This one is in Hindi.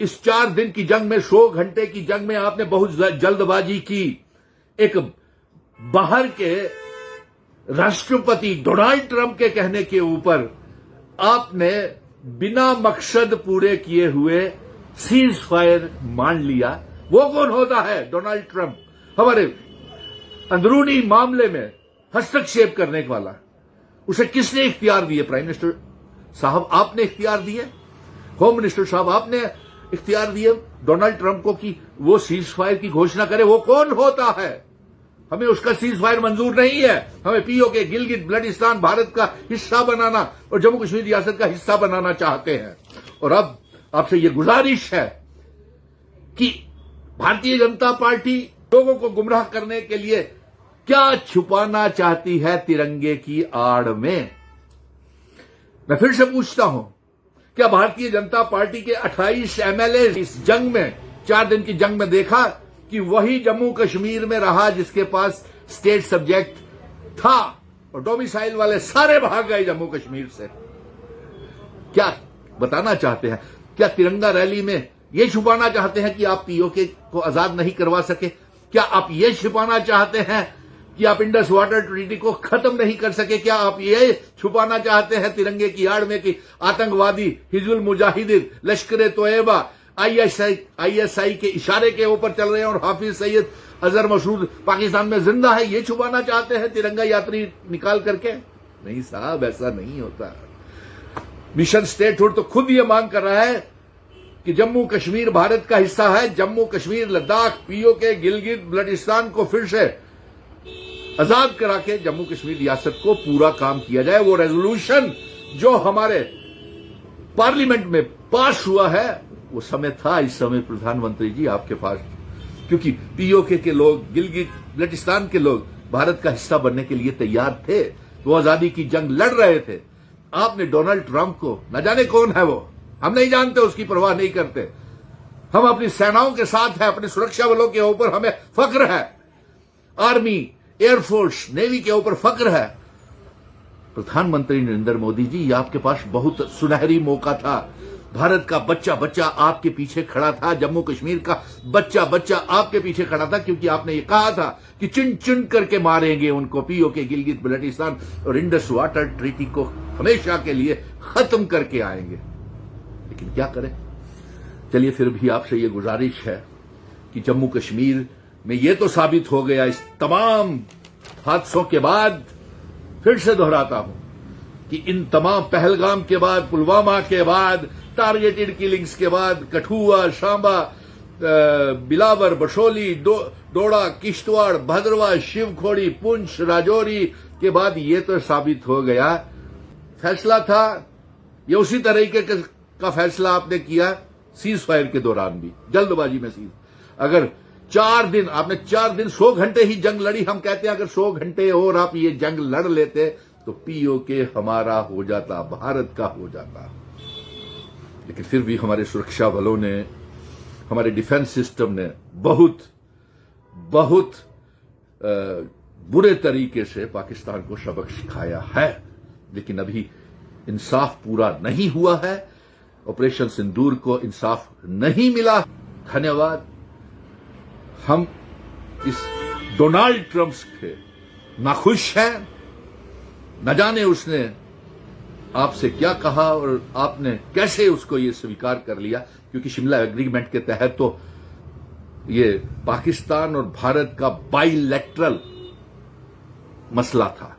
इस 4 दिन की जंग में, 100 घंटे की जंग में आपने बहुत जल्दबाजी की। एक बाहर के राष्ट्रपति डोनाल्ड ट्रंप के कहने के ऊपर आपने बिना मकसद पूरे किए हुए सीज फायर मान लिया। वो कौन होता है? डोनाल्ड ट्रंप, हमारे अंदरूनी मामले में हस्तक्षेप करने वाला। उसे किसने इख्तियार दिए? प्राइम मिनिस्टर साहब आपने इख्तियार दिए, होम मिनिस्टर साहब आपने इख्तियार दिए डोनाल्ड ट्रंप को कि वो सीज फायर की घोषणा करे। वो कौन होता है? हमें उसका सीज फायर मंजूर नहीं है। हमें पीओके, गिलगित बल्टिस्तान भारत का हिस्सा बनाना और जम्मू कश्मीर रियासत का हिस्सा बनाना चाहते हैं। और अब आपसे ये गुजारिश है कि भारतीय जनता पार्टी लोगों को गुमराह करने के लिए क्या छुपाना चाहती है तिरंगे की आड़ में? मैं फिर से पूछता हूं, क्या भारतीय जनता पार्टी के 28 एमएलए इस जंग में, 4 दिन की जंग में देखा कि वही जम्मू कश्मीर में रहा जिसके पास स्टेट सब्जेक्ट था और डोमिसाइल वाले सारे भाग गए जम्मू कश्मीर से? क्या बताना चाहते हैं? क्या तिरंगा रैली में ये छुपाना चाहते हैं कि आप पीओके को आजाद नहीं करवा सके? क्या आप ये छुपाना चाहते हैं कि आप इंडस वाटर ट्रीटी को खत्म नहीं कर सके? क्या आप ये छुपाना चाहते हैं तिरंगे की आड़ में कि आतंकवादी हिजबुल मुजाहिदीन, लश्कर तोयबा, आईएसआई के इशारे के ऊपर चल रहे हैं और हाफिज सईद अजहर मसूद पाकिस्तान में जिंदा है? ये छुपाना चाहते हैं तिरंगा यात्री निकाल करके? नहीं साहब, ऐसा नहीं होता। मिशन स्टेटहुड तो खुद ये मांग कर रहा है कि जम्मू कश्मीर भारत का हिस्सा है। जम्मू कश्मीर, लद्दाख, पीओके, गिलगित बल्टिस्तान को फिर से आजाद करा के जम्मू कश्मीर रियासत को पूरा काम किया जाए। वो रेजोल्यूशन जो हमारे पार्लियामेंट में पास हुआ है, वो समय था इस समय प्रधानमंत्री जी आपके पास, क्योंकि पीओके के लोग, गिलगित बल्टिस्तान के लोग भारत का हिस्सा बनने के लिए तैयार थे। वो आजादी की जंग लड़ रहे थे। आपने डोनाल्ड ट्रंप को, न जाने कौन है वो, हम नहीं जानते, उसकी परवाह नहीं करते। हम अपनी सेनाओं के साथ हैं, अपने सुरक्षा बलों के ऊपर हमें फक्र है, आर्मी, एयरफोर्स, नेवी के ऊपर फक्र है। प्रधानमंत्री नरेंद्र मोदी जी, ये आपके पास बहुत सुनहरी मौका था। भारत का बच्चा बच्चा आपके पीछे खड़ा था, जम्मू कश्मीर का बच्चा बच्चा आपके पीछे खड़ा था, क्योंकि आपने ये कहा था कि चुन चुन करके मारेंगे उनको, पीओके, गिलगित बल्टिस्तान और इंडस वाटर ट्रीटी को हमेशा के लिए खत्म करके आएंगे। लेकिन क्या करें? चलिए, फिर भी आपसे ये गुजारिश है कि जम्मू कश्मीर में ये तो साबित हो गया इस तमाम हादसों के बाद, फिर से दोहराता हूं कि इन तमाम पहलगाम के बाद, पुलवामा के बाद, टारगेटेड किलिंग्स के बाद, कठुआ, सांबा, बिलावर, बशोली, डोडा, किश्तवाड़, भद्रवाह, शिवखोड़ी, पुंछ, राजौरी के बाद ये तो साबित हो गया, फैसला था ये उसी तरीके का फैसला आपने किया सीज फायर के दौरान भी, जल्दबाजी में सीज। अगर 4 दिन आपने 4 दिन 100 घंटे ही जंग लड़ी। हम कहते हैं अगर 100 घंटे और आप ये जंग लड़ लेते तो पीओके हमारा हो जाता, भारत का हो जाता। लेकिन फिर भी हमारे सुरक्षा बलों ने, हमारे डिफेंस सिस्टम ने बहुत बुरे तरीके से पाकिस्तान को सबक सिखाया है। लेकिन अभी इंसाफ पूरा नहीं हुआ है, ऑपरेशन सिंदूर को इंसाफ नहीं मिला। धन्यवाद। हम इस डोनाल्ड ट्रंप से नाखुश हैं। न जाने उसने आपसे क्या कहा और आपने कैसे उसको ये स्वीकार कर लिया, क्योंकि शिमला एग्रीमेंट के तहत तो ये पाकिस्तान और भारत का बाइलैटरल मसला था।